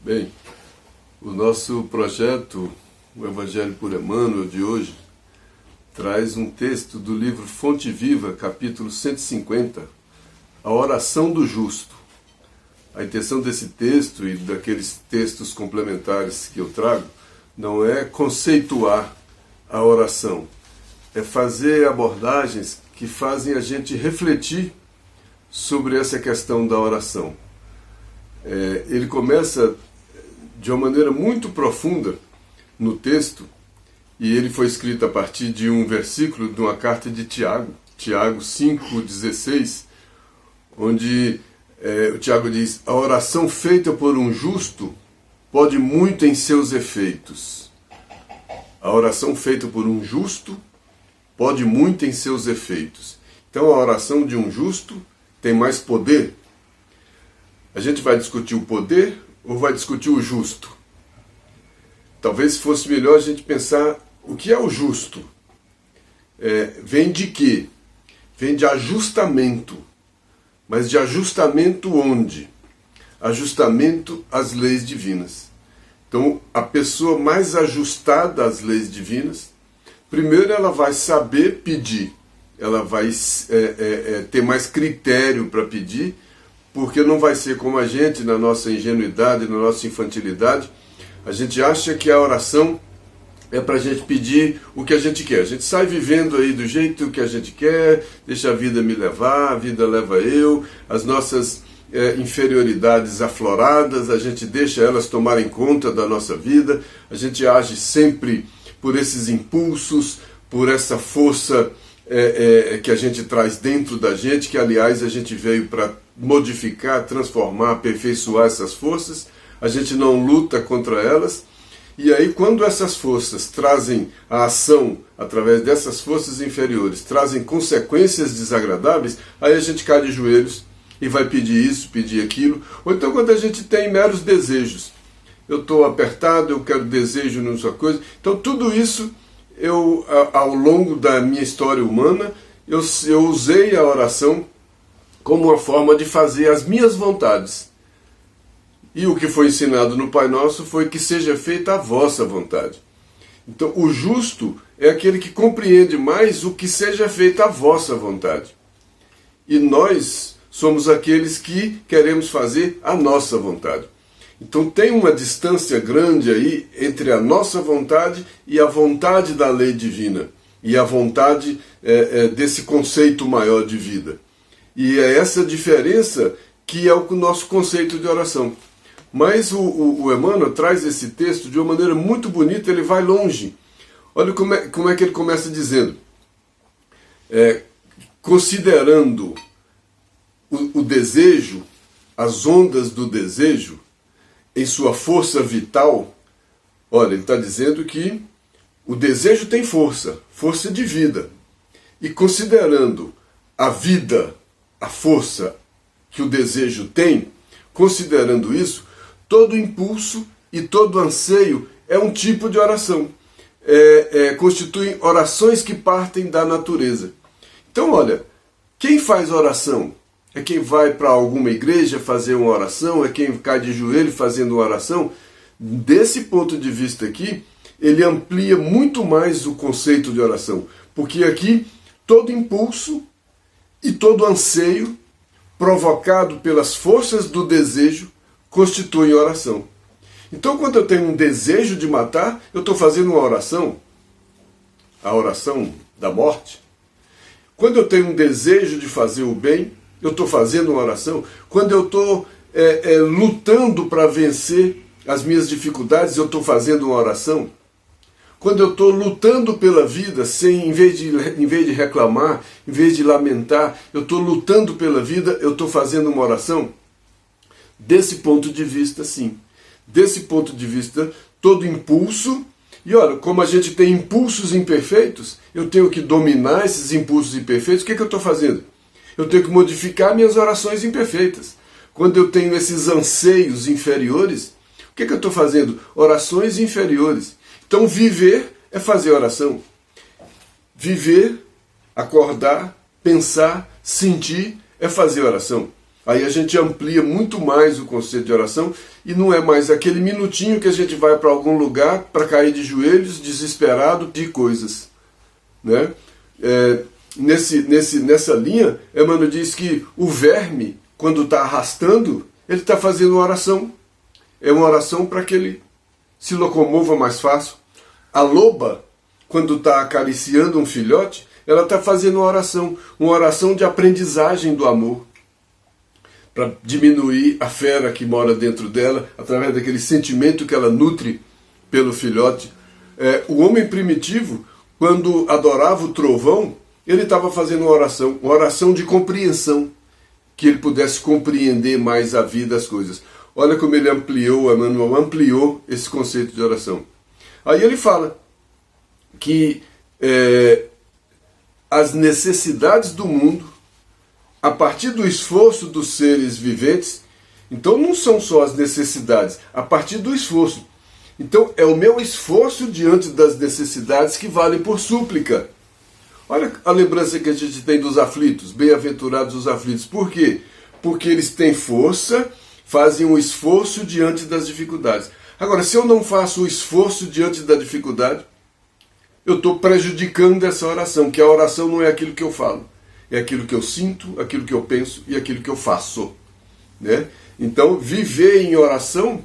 Bem, o nosso projeto, o Evangelho por Emmanuel de hoje, traz um texto do livro Fonte Viva, capítulo 150, a oração do justo. A intenção desse texto e daqueles textos complementares que eu trago não é conceituar a oração, é fazer abordagens que fazem a gente refletir sobre essa questão da oração. Ele começa de uma maneira muito profunda no texto, e ele foi escrito a partir de um versículo de uma carta de Tiago, Tiago 5,16, onde o Tiago diz: a oração feita por um justo pode muito em seus efeitos. A oração feita por um justo pode muito em seus efeitos. Então a oração de um justo tem mais poder. A gente vai discutir o poder ou vai discutir o justo? Talvez fosse melhor a gente pensar o que é o justo. Vem de quê? Vem de ajustamento. Mas de ajustamento onde? Ajustamento às leis divinas. Então, a pessoa mais ajustada às leis divinas, primeiro ela vai saber pedir, ela vai ter mais critério para pedir, porque não vai ser como a gente, na nossa ingenuidade, na nossa infantilidade, a gente acha que a oração é para a gente pedir o que a gente quer. A gente sai vivendo aí do jeito que a gente quer, deixa a vida me levar, a vida leva eu, as nossas inferioridades afloradas, a gente deixa elas tomarem conta da nossa vida, a gente age sempre por esses impulsos, por essa força que a gente traz dentro da gente, que aliás a gente veio para modificar, transformar, aperfeiçoar essas forças. A gente não luta contra elas, e aí quando essas forças trazem a ação, através dessas forças inferiores, trazem consequências desagradáveis, aí a gente cai de joelhos e vai pedir isso, pedir aquilo. Ou então quando a gente tem meros desejos, eu estou apertado, eu quero desejo numa coisa. Então tudo isso, ao longo da minha história humana, eu usei a oração como uma forma de fazer as minhas vontades. E o que foi ensinado no Pai Nosso foi que seja feita a vossa vontade. Então o justo é aquele que compreende mais o que seja feita a vossa vontade. E nós somos aqueles que queremos fazer a nossa vontade. Então tem uma distância grande aí entre a nossa vontade e a vontade da lei divina, e a vontade desse conceito maior de vida. E é essa diferença que é o nosso conceito de oração. Mas o Emmanuel traz esse texto de uma maneira muito bonita, ele vai longe. Olha como é que ele começa dizendo: considerando o desejo, as ondas do desejo, em sua força vital. Olha, ele está dizendo que o desejo tem força, força de vida. E considerando a vida, a força que o desejo tem, considerando isso, todo impulso e todo anseio é um tipo de oração. Constituem orações que partem da natureza. Então, olha, quem faz oração? É quem vai para alguma igreja fazer uma oração? É quem cai de joelho fazendo uma oração? Desse ponto de vista aqui, ele amplia muito mais o conceito de oração. Porque aqui, todo impulso e todo anseio provocado pelas forças do desejo constituem oração. Então, quando eu tenho um desejo de matar, eu estou fazendo uma oração, a oração da morte. Quando eu tenho um desejo de fazer o bem, eu estou fazendo uma oração. Quando eu estou lutando para vencer as minhas dificuldades, eu estou fazendo uma oração. Quando eu estou lutando pela vida, em vez de reclamar, em vez de lamentar, eu estou lutando pela vida, eu estou fazendo uma oração. Desse ponto de vista, sim. Desse ponto de vista, todo impulso. E olha, como a gente tem impulsos imperfeitos, eu tenho que dominar esses impulsos imperfeitos. O que eu estou fazendo? Eu tenho que modificar minhas orações imperfeitas. Quando eu tenho esses anseios inferiores, o que eu estou fazendo? Orações inferiores. Então viver é fazer oração. Viver, acordar, pensar, sentir é fazer oração. Aí a gente amplia muito mais o conceito de oração e não é mais aquele minutinho que a gente vai para algum lugar para cair de joelhos, desesperado de coisas, né? Nessa linha, Emmanuel diz que o verme, quando está arrastando, ele está fazendo uma oração. É uma oração para que ele se locomova mais fácil. A loba, quando está acariciando um filhote, ela está fazendo uma oração de aprendizagem do amor, para diminuir a fera que mora dentro dela, através daquele sentimento que ela nutre pelo filhote. O homem primitivo, quando adorava o trovão, ele estava fazendo uma oração de compreensão, que ele pudesse compreender mais a vida, as coisas. Olha como ele Emmanuel ampliou esse conceito de oração. Aí ele fala que as necessidades do mundo, a partir do esforço dos seres viventes, então não são só as necessidades, a partir do esforço. Então é o meu esforço diante das necessidades que valem por súplica. Olha a lembrança que a gente tem dos aflitos, bem-aventurados os aflitos. Por quê? Porque eles têm força, fazem um esforço diante das dificuldades. Agora, se eu não faço o esforço diante da dificuldade, eu estou prejudicando essa oração, que a oração não é aquilo que eu falo, é aquilo que eu sinto, aquilo que eu penso e aquilo que eu faço, né? Então, viver em oração,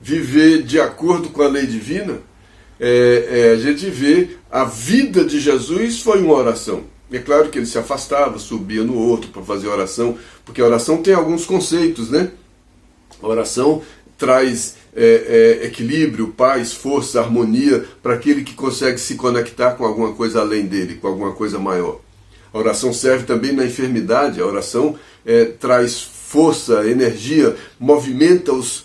viver de acordo com a lei divina, a gente vê a vida de Jesus foi uma oração. É claro que ele se afastava, subia no outro para fazer oração, porque a oração tem alguns conceitos, né? A oração traz equilíbrio, paz, força, harmonia para aquele que consegue se conectar com alguma coisa além dele, com alguma coisa maior. A oração serve também na enfermidade, a oração traz força, energia, movimenta os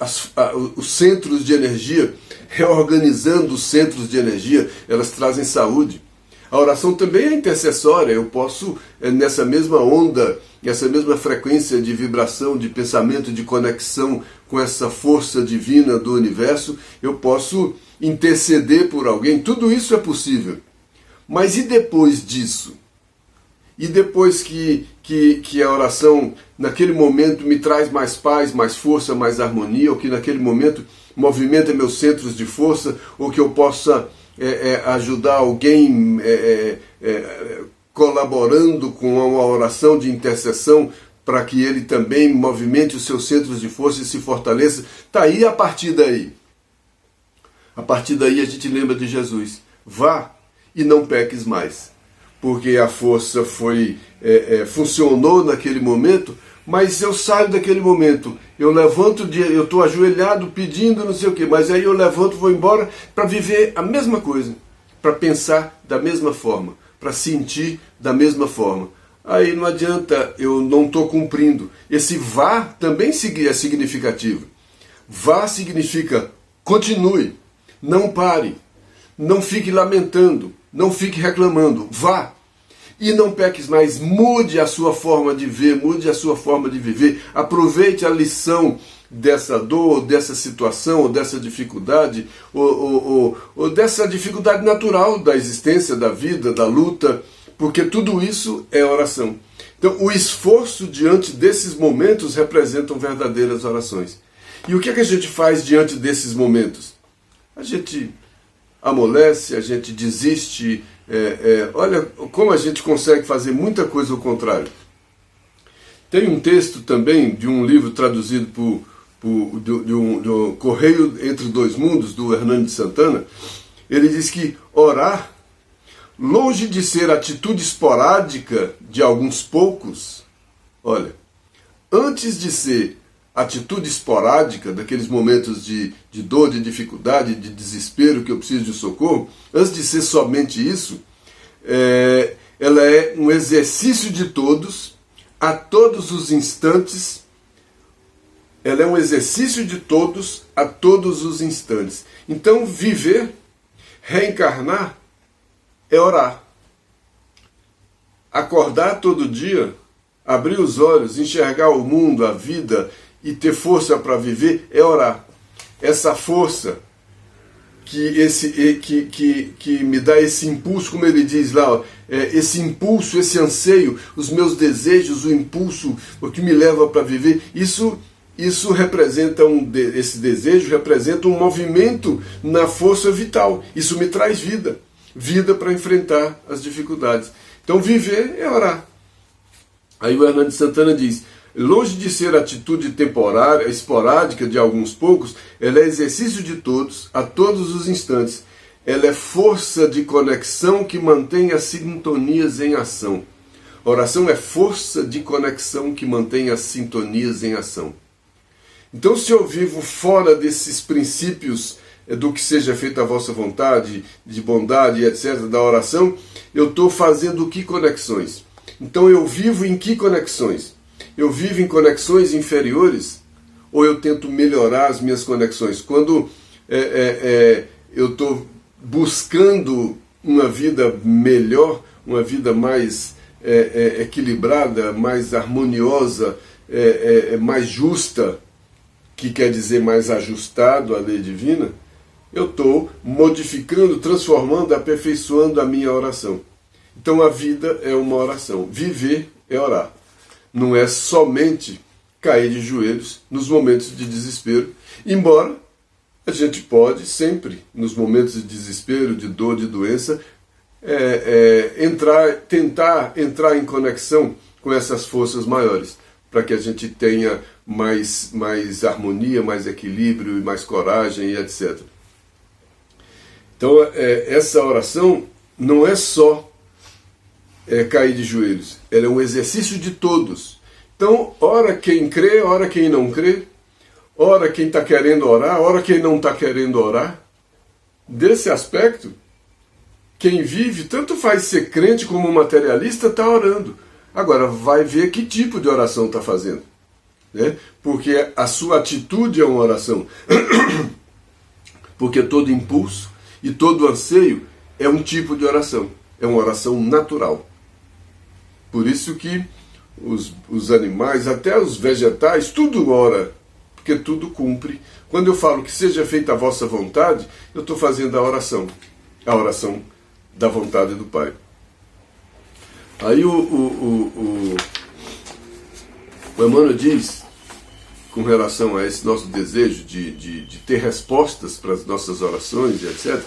centros de energia, reorganizando os centros de energia, elas trazem saúde. A oração também é intercessória, eu posso, nessa mesma onda, essa mesma frequência de vibração, de pensamento, de conexão com essa força divina do universo, eu posso interceder por alguém, tudo isso é possível. Mas e depois disso? E depois que a oração, naquele momento, me traz mais paz, mais força, mais harmonia, ou que naquele momento movimenta meus centros de força, ou que eu possa ajudar alguém colaborando com uma oração de intercessão para que ele também movimente os seus centros de força e se fortaleça. Está aí a partir daí. A partir daí a gente lembra de Jesus. Vá e não peques mais. Porque a força funcionou naquele momento, mas eu saio daquele momento, eu levanto, eu estou ajoelhado pedindo não sei o quê, mas aí eu levanto, vou embora para viver a mesma coisa, para pensar da mesma forma, para sentir da mesma forma. Aí não adianta, eu não estou cumprindo. Esse vá também é significativo. Vá significa continue, não pare, não fique lamentando, não fique reclamando, vá. E não peques mais, mude a sua forma de ver, mude a sua forma de viver, aproveite a lição dessa dor, dessa situação, ou dessa dificuldade, ou dessa dificuldade natural da existência, da vida, da luta, porque tudo isso é oração. Então o esforço diante desses momentos representam verdadeiras orações. E o que é que a gente faz diante desses momentos? A gente amolece, a gente desiste. Olha como a gente consegue fazer muita coisa ao contrário. Tem um texto também de um livro traduzido do Correio Entre Dois Mundos, do Hernani de Santana. Ele diz que orar, longe de ser atitude esporádica de alguns poucos, olha, antes de ser atitude esporádica, daqueles momentos de dor, de dificuldade, de desespero, que eu preciso de socorro, antes de ser somente isso, ela é um exercício de todos, a todos os instantes. Ela é um exercício de todos, a todos os instantes. Então, viver, reencarnar, é orar. Acordar todo dia, abrir os olhos, enxergar o mundo, a vida, e ter força para viver, é orar. Essa força que me dá esse impulso, como ele diz lá, ó, esse impulso, esse anseio, os meus desejos, o impulso, o que me leva para viver, isso representa esse desejo representa um movimento na força vital. Isso me traz vida, vida para enfrentar as dificuldades. Então viver é orar. Aí o Hernandes Santana diz: longe de ser atitude temporária, esporádica de alguns poucos, ela é exercício de todos, a todos os instantes. Ela é força de conexão que mantém as sintonias em ação. Oração é força de conexão que mantém as sintonias em ação. Então, se eu vivo fora desses princípios do que seja feita a vossa vontade, de bondade, etc., da oração, eu estou fazendo que conexões? Então, eu vivo em que conexões? Eu vivo em conexões inferiores ou eu tento melhorar as minhas conexões? Quando eu estou buscando uma vida melhor, uma vida mais equilibrada, mais harmoniosa, mais justa, que quer dizer mais ajustado à lei divina, eu estou modificando, transformando, aperfeiçoando a minha oração. Então a vida é uma oração. Viver é orar. Não é somente cair de joelhos nos momentos de desespero, embora a gente pode sempre, nos momentos de desespero, de dor, de doença, tentar entrar em conexão com essas forças maiores, para que a gente tenha mais harmonia, mais equilíbrio, mais coragem e etc. Então essa oração não é só cair de joelhos, ela é um exercício de todos. Então, ora quem crê, ora quem não crê, ora quem está querendo orar, ora quem não está querendo orar. Desse aspecto, quem vive, tanto faz ser crente como materialista, está orando. Agora, vai ver que tipo de oração está fazendo, né? Porque a sua atitude é uma oração. Porque todo impulso e todo anseio é um tipo de oração. É uma oração natural. Por isso que os animais, até os vegetais, tudo ora, porque tudo cumpre. Quando eu falo que seja feita a vossa vontade, eu estou fazendo a oração da vontade do Pai. Aí o Emmanuel diz, com relação a esse nosso desejo de ter respostas para as nossas orações e etc.,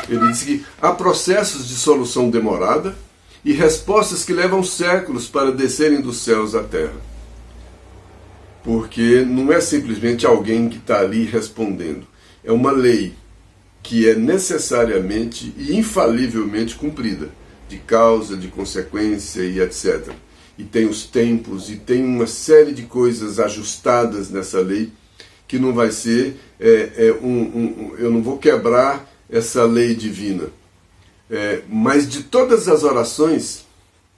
ele diz que há processos de solução demorada e respostas que levam séculos para descerem dos céus à terra. Porque não é simplesmente alguém que está ali respondendo. É uma lei que é necessariamente e infalivelmente cumprida, de causa, de consequência e etc. E tem os tempos, e tem uma série de coisas ajustadas nessa lei, que não vai ser, eu não vou quebrar essa lei divina. Mas de todas as orações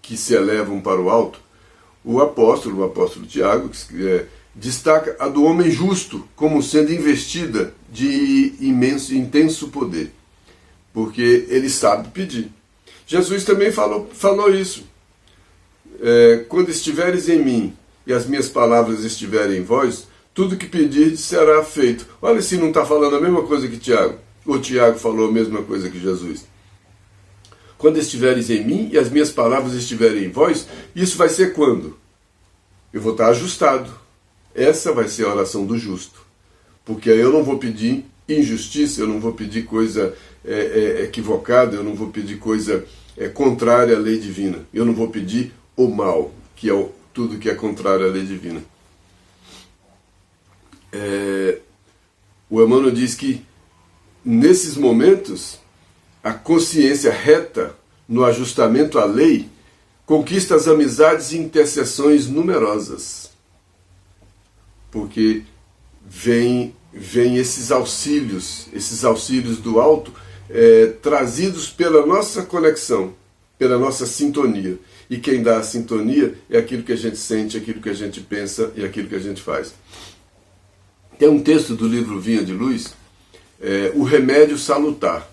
que se elevam para o alto, o apóstolo Tiago, destaca a do homem justo como sendo investida de intenso poder, porque ele sabe pedir. Jesus também falou isso. Quando estiveres em mim e as minhas palavras estiverem em vós, tudo que pedirdes será feito. Olha se não está falando a mesma coisa que Tiago. Ou Tiago falou a mesma coisa que Jesus. Quando estiveres em mim e as minhas palavras estiverem em vós, isso vai ser quando? Eu vou estar ajustado. Essa vai ser a oração do justo. Porque aí eu não vou pedir injustiça, eu não vou pedir coisa equivocada, eu não vou pedir coisa contrária à lei divina. Eu não vou pedir o mal, que é tudo que é contrário à lei divina. O Emmanuel diz que nesses momentos a consciência reta no ajustamento à lei conquista as amizades e intercessões numerosas. Porque vem esses auxílios do alto, trazidos pela nossa conexão, pela nossa sintonia. E quem dá a sintonia é aquilo que a gente sente, aquilo que a gente pensa e aquilo que a gente faz. Tem um texto do livro Vinha de Luz, O Remédio Salutar.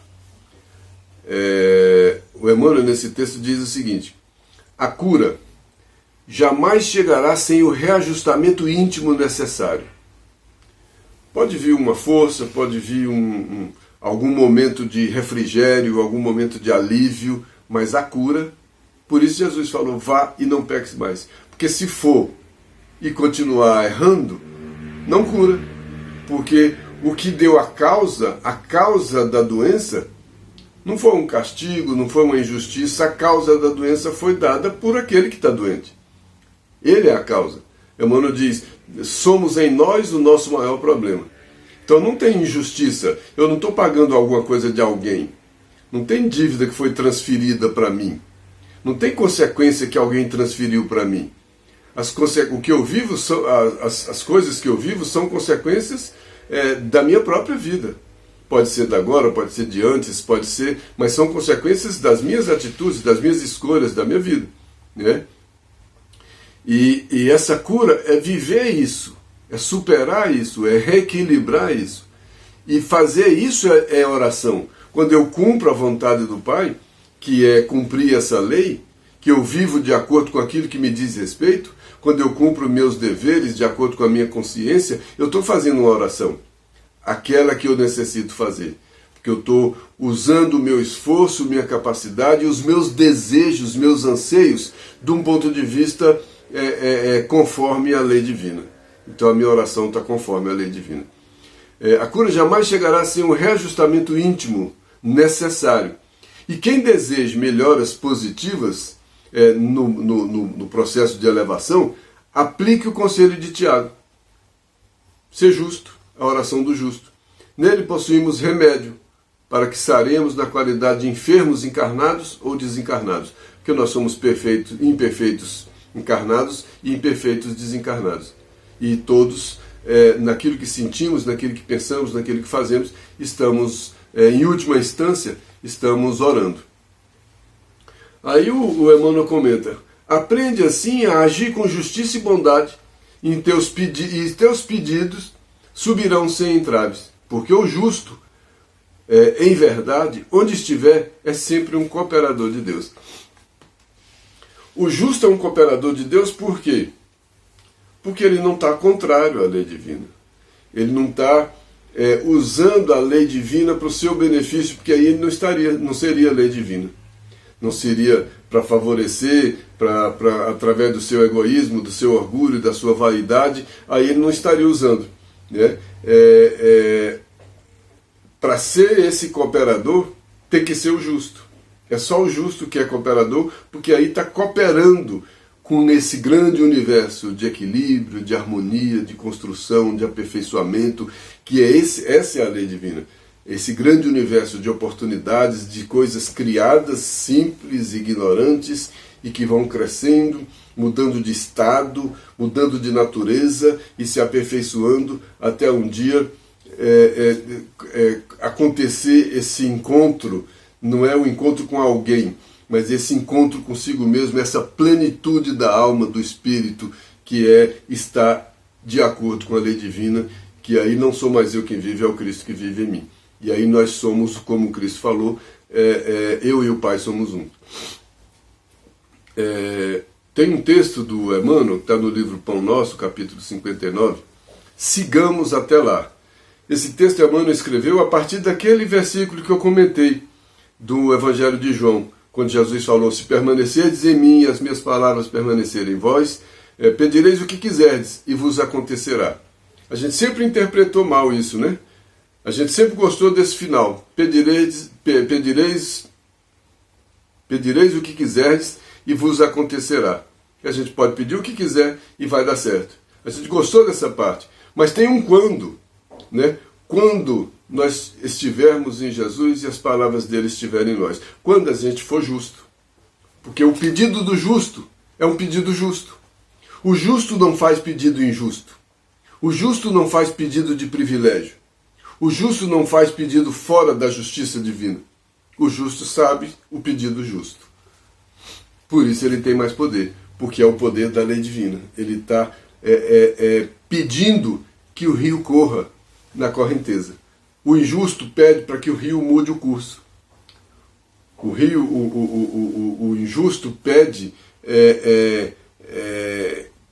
O Emmanuel, nesse texto, diz o seguinte: a cura jamais chegará sem o reajustamento íntimo necessário. Pode vir uma força, pode vir algum momento de refrigério, algum momento de alívio, mas a cura. Por isso Jesus falou, vá e não peques mais. Porque se for e continuar errando, não cura. Porque o que deu a causa da doença, não foi um castigo, não foi uma injustiça, a causa da doença foi dada por aquele que está doente. Ele é a causa. Emmanuel diz, somos em nós o nosso maior problema. Então não tem injustiça, eu não estou pagando alguma coisa de alguém. Não tem dívida que foi transferida para mim. Não tem consequência que alguém transferiu para mim. O que eu vivo, as coisas que eu vivo são consequências da minha própria vida. Pode ser de agora, pode ser de antes, pode ser, mas são consequências das minhas atitudes, das minhas escolhas, da minha vida, né? E essa cura é viver isso, é superar isso, é reequilibrar isso. E fazer isso é oração. Quando eu cumpro a vontade do Pai, que é cumprir essa lei, que eu vivo de acordo com aquilo que me diz respeito, quando eu cumpro meus deveres de acordo com a minha consciência, eu estou fazendo uma oração. Aquela que eu necessito fazer. Porque eu estou usando o meu esforço, minha capacidade, os meus desejos, meus anseios, de um ponto de vista conforme a lei divina. Então a minha oração está conforme a lei divina. A cura jamais chegará sem um reajustamento íntimo necessário. E quem deseja melhoras positivas no processo de elevação, aplique o conselho de Tiago. Ser justo. A oração do justo. Nele possuímos remédio para que saremos na qualidade de enfermos encarnados ou desencarnados. Porque nós somos imperfeitos encarnados e imperfeitos desencarnados. E todos, naquilo que sentimos, naquilo que pensamos, naquilo que fazemos, estamos, em última instância, estamos orando. Aí o Emmanuel comenta, aprende assim a agir com justiça e bondade, e teus pedidos subirão sem entraves, porque o justo, em verdade, onde estiver, é sempre um cooperador de Deus. O justo é um cooperador de Deus por quê? Porque ele não está contrário à lei divina. Ele não está usando a lei divina para o seu benefício, porque aí ele não seria lei divina. Não seria para favorecer, através do seu egoísmo, do seu orgulho, da sua vaidade, aí ele não estaria usando. Né? Para ser esse cooperador, tem que ser o justo. É só o justo que é cooperador, porque aí está cooperando com esse grande universo de equilíbrio, de harmonia, de construção, de aperfeiçoamento, que essa é a lei divina. Esse grande universo de oportunidades, de coisas criadas, simples, ignorantes, e que vão crescendo, mudando de estado, mudando de natureza e se aperfeiçoando até um dia acontecer esse encontro. Não é um encontro com alguém, mas esse encontro consigo mesmo, essa plenitude da alma, do espírito, que está de acordo com a lei divina, que aí não sou mais eu quem vive, é o Cristo que vive em mim. E aí nós somos, como Cristo falou, eu e o Pai somos um. Tem um texto do Emmanuel, que está no livro Pão Nosso, capítulo 59, sigamos até lá. Esse texto Emmanuel escreveu a partir daquele versículo que eu comentei, do Evangelho de João, quando Jesus falou, se permanecerdes em mim e as minhas palavras permanecerem em vós, pedireis o que quiserdes e vos acontecerá. A gente sempre interpretou mal isso, né? A gente sempre gostou desse final. Pedireis o que quiserdes e vos acontecerá. A gente pode pedir o que quiser e vai dar certo. A gente gostou dessa parte. Mas tem um quando, né? Quando nós estivermos em Jesus e as palavras dele estiverem em nós. Quando a gente for justo. Porque o pedido do justo é um pedido justo. O justo não faz pedido injusto. O justo não faz pedido de privilégio. O justo não faz pedido fora da justiça divina. O justo sabe o pedido justo. Por isso ele tem mais poder, porque é o poder da lei divina. Ele está pedindo que o rio corra na correnteza. O injusto pede para que o rio mude o curso. O injusto pede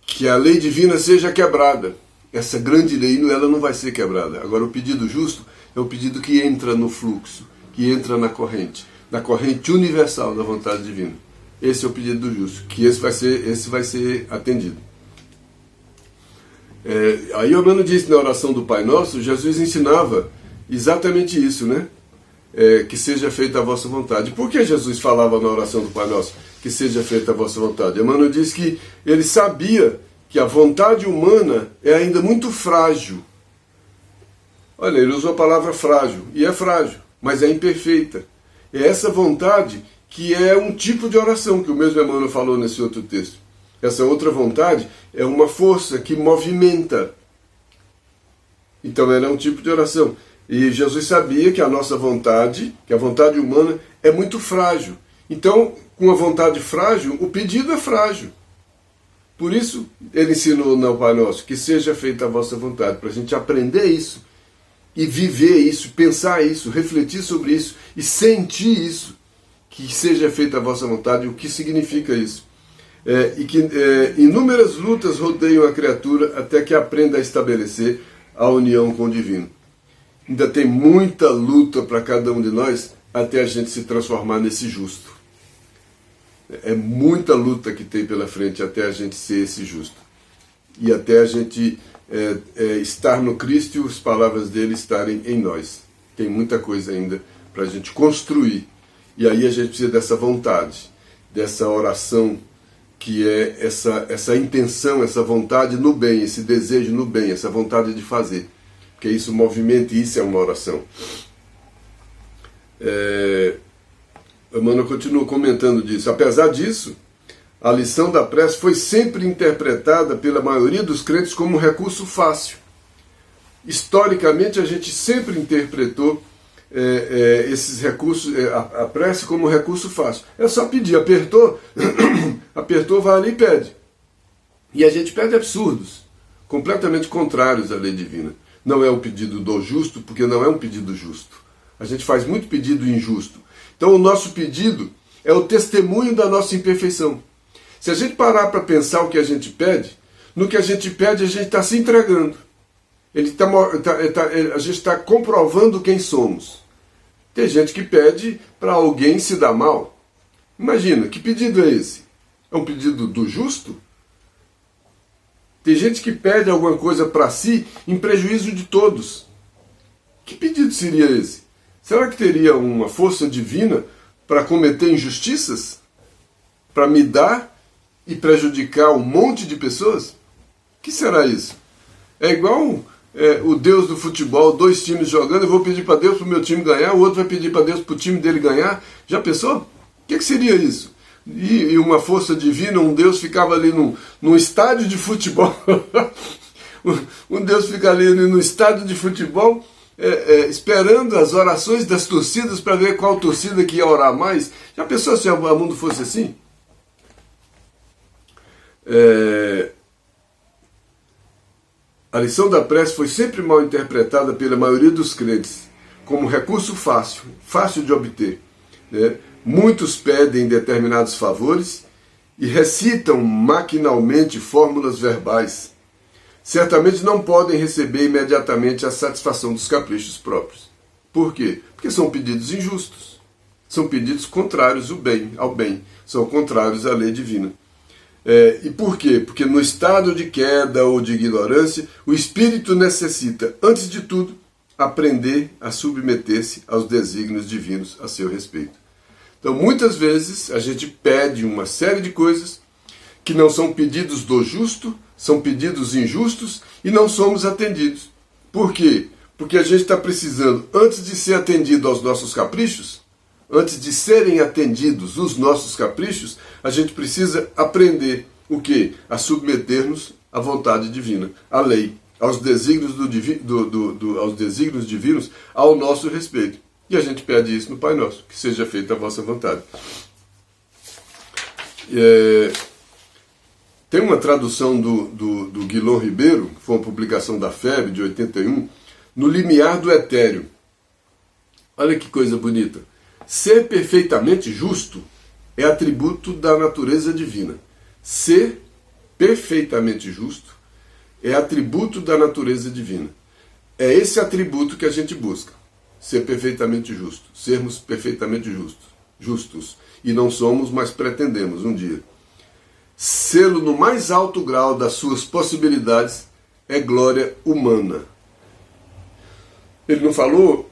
que a lei divina seja quebrada. essa grande lei, ela não vai ser quebrada. Agora, o pedido justo é o pedido que entra no fluxo, que entra na corrente universal da vontade divina. Esse é o pedido do justo, que esse vai ser atendido. Aí Emmanuel disse na oração do Pai Nosso, Jesus ensinava exatamente isso, né? Que seja feita a vossa vontade. Por que Jesus falava na oração do Pai Nosso que seja feita a vossa vontade? Emmanuel diz que ele sabia que a vontade humana é ainda muito frágil. Olha, ele usou a palavra frágil, e é frágil, mas é imperfeita. É essa vontade que é um tipo de oração, que o mesmo Emmanuel falou nesse outro texto. Essa outra vontade é uma força que movimenta. Então ela é um tipo de oração. E Jesus sabia que a nossa vontade, que a vontade humana, é muito frágil. Então, com a vontade frágil, o pedido é frágil. Por isso, ele ensinou no Pai Nosso, que seja feita a vossa vontade, para a gente aprender isso, e viver isso, pensar isso, refletir sobre isso, e sentir isso, que seja feita a vossa vontade, o que significa isso. E que inúmeras lutas rodeiam a criatura até que aprenda a estabelecer a união com o divino. Ainda tem muita luta para cada um de nós até a gente se transformar nesse justo. É muita luta que tem pela frente até a gente ser esse justo. E até a gente estar no Cristo e as palavras dele estarem em nós. Tem muita coisa ainda para a gente construir. E aí a gente precisa dessa vontade, dessa oração, que é essa intenção, essa vontade no bem, esse desejo no bem, essa vontade de fazer. Porque isso movimenta, e isso é uma oração. Emmanuel continua comentando disso. Apesar disso, a lição da prece foi sempre interpretada pela maioria dos crentes como um recurso fácil. Historicamente, a gente sempre interpretou esses recursos, a prece como um recurso fácil. É só pedir, apertou, apertou, vai ali e pede. E a gente pede absurdos, completamente contrários à lei divina. Não é o pedido do justo, porque não é um pedido justo. A gente faz muito pedido injusto. Então o nosso pedido é o testemunho da nossa imperfeição. Se a gente parar para pensar o que a gente pede, no que a gente pede a gente está se entregando. A gente está comprovando quem somos. Tem gente que pede para alguém se dar mal. Imagina, que pedido é esse? É um pedido do justo? Tem gente que pede alguma coisa para si em prejuízo de todos. Que pedido seria esse? Será que teria uma força divina para cometer injustiças? Para me dar e prejudicar um monte de pessoas? O que será isso? É igual o Deus do futebol, dois times jogando, eu vou pedir para Deus para o meu time ganhar, o outro vai pedir para Deus para o time dele ganhar. Já pensou? O que seria isso? E uma força divina, um Deus ficava ali num estádio de futebol. Um Deus fica ali no estádio de futebol, esperando as orações das torcidas para ver qual torcida que ia orar mais. Já pensou se o mundo fosse assim? A lição da prece foi sempre mal interpretada pela maioria dos crentes como recurso fácil de obter, né? Muitos pedem determinados favores e recitam maquinalmente fórmulas verbais. Certamente não podem receber imediatamente a satisfação dos caprichos próprios. Por quê? Porque são pedidos injustos. São pedidos contrários ao bem. São contrários à lei divina. E por quê? Porque no estado de queda ou de ignorância, o espírito necessita, antes de tudo, aprender a submeter-se aos desígnios divinos a seu respeito. Então, muitas vezes, a gente pede uma série de coisas que não são pedidos do justo, são pedidos injustos e não somos atendidos. Por quê? Porque a gente está precisando, antes de ser atendido aos nossos caprichos, antes de serem atendidos os nossos caprichos, a gente precisa aprender o quê? A submeter-nos à vontade divina, à lei, aos desígnios, aos desígnios divinos ao nosso respeito. E a gente pede isso no Pai Nosso, que seja feita a vossa vontade. Tem uma tradução do Guilom Ribeiro, que foi uma publicação da FEB de 81, no limiar do etéreo. Olha que coisa bonita. Ser perfeitamente justo é atributo da natureza divina. Ser perfeitamente justo é atributo da natureza divina. É esse atributo que a gente busca, ser perfeitamente justo, sermos perfeitamente justos. E não somos, mas pretendemos um dia. Sê-lo no mais alto grau das suas possibilidades é glória humana. Ele não falou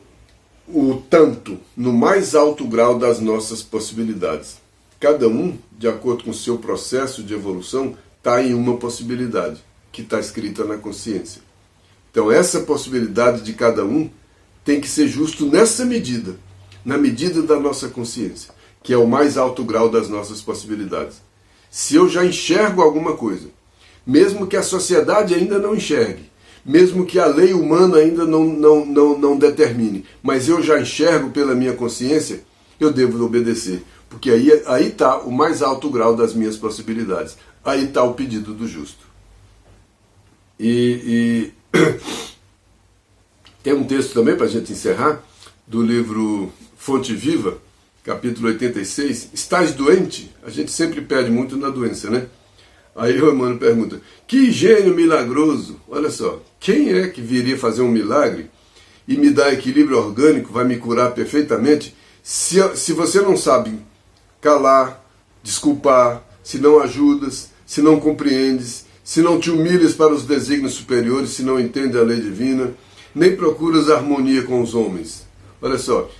o tanto, no mais alto grau das nossas possibilidades. Cada um, de acordo com o seu processo de evolução, está em uma possibilidade, que está escrita na consciência. Então essa possibilidade de cada um tem que ser justo nessa medida, na medida da nossa consciência, que é o mais alto grau das nossas possibilidades. Se eu já enxergo alguma coisa, mesmo que a sociedade ainda não enxergue, mesmo que a lei humana ainda não determine, mas eu já enxergo pela minha consciência, eu devo obedecer, porque aí está o mais alto grau das minhas possibilidades, aí está o pedido do justo. E tem um texto também para a gente encerrar, do livro Fonte Viva, capítulo 86, estás doente? A gente sempre pede muito na doença, né? Aí o Emmanuel pergunta, que gênio milagroso, olha só, quem é que viria fazer um milagre e me dar equilíbrio orgânico, vai me curar perfeitamente, se você não sabe calar, desculpar, se não ajudas, se não compreendes, se não te humilhas para os desígnios superiores, se não entende a lei divina, nem procuras harmonia com os homens. Olha só,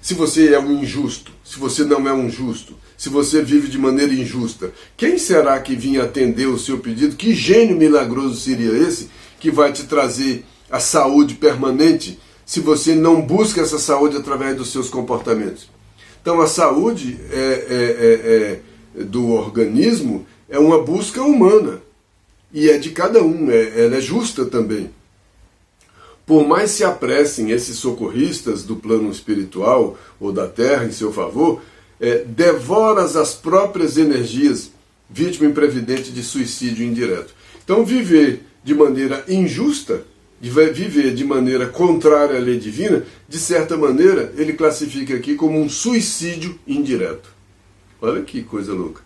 se você é um injusto, se você não é um justo, se você vive de maneira injusta, quem será que vinha atender o seu pedido? Que gênio milagroso seria esse que vai te trazer a saúde permanente se você não busca essa saúde através dos seus comportamentos? Então a saúde do organismo é uma busca humana e é de cada um, ela é justa também. Por mais se apressem esses socorristas do plano espiritual ou da terra em seu favor, devoras as próprias energias, vítima imprevidente de suicídio indireto. Então viver de maneira injusta, viver de maneira contrária à lei divina, de certa maneira ele classifica aqui como um suicídio indireto. Olha que coisa louca.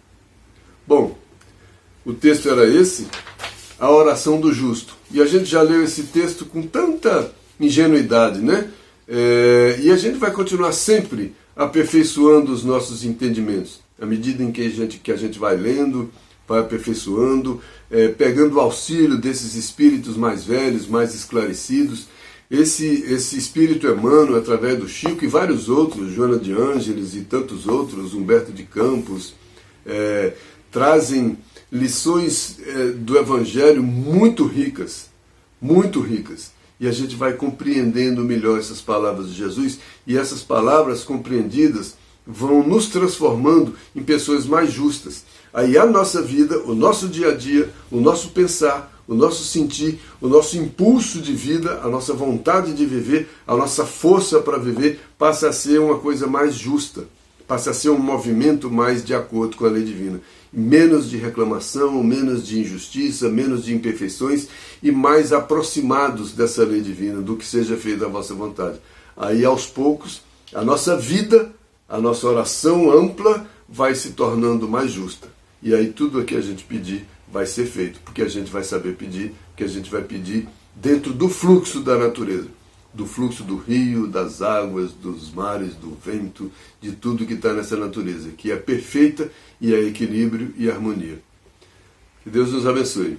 Bom, o texto era esse, a oração do justo. E a gente já leu esse texto com tanta ingenuidade, né? E a gente vai continuar sempre aperfeiçoando os nossos entendimentos, à medida em que a gente vai lendo, vai aperfeiçoando, pegando o auxílio desses espíritos mais velhos, mais esclarecidos. Esse espírito Emmanuel, através do Chico e vários outros, Joana de Ângeles e tantos outros, Humberto de Campos, trazem lições do Evangelho muito ricas, muito ricas. E a gente vai compreendendo melhor essas palavras de Jesus, e essas palavras compreendidas vão nos transformando em pessoas mais justas. Aí a nossa vida, o nosso dia a dia, o nosso pensar, o nosso sentir, o nosso impulso de vida, a nossa vontade de viver, a nossa força para viver, passa a ser uma coisa mais justa, passa a ser um movimento mais de acordo com a lei divina. Menos de reclamação, menos de injustiça, menos de imperfeições e mais aproximados dessa lei divina, do que seja feito à vossa vontade. Aí aos poucos, a nossa vida, a nossa oração ampla vai se tornando mais justa. E aí tudo o que a gente pedir vai ser feito, porque a gente vai saber pedir, porque a gente vai pedir dentro do fluxo da natureza, do fluxo do rio, das águas, dos mares, do vento, de tudo que está nessa natureza, que é perfeita e é equilíbrio e harmonia. Que Deus nos abençoe.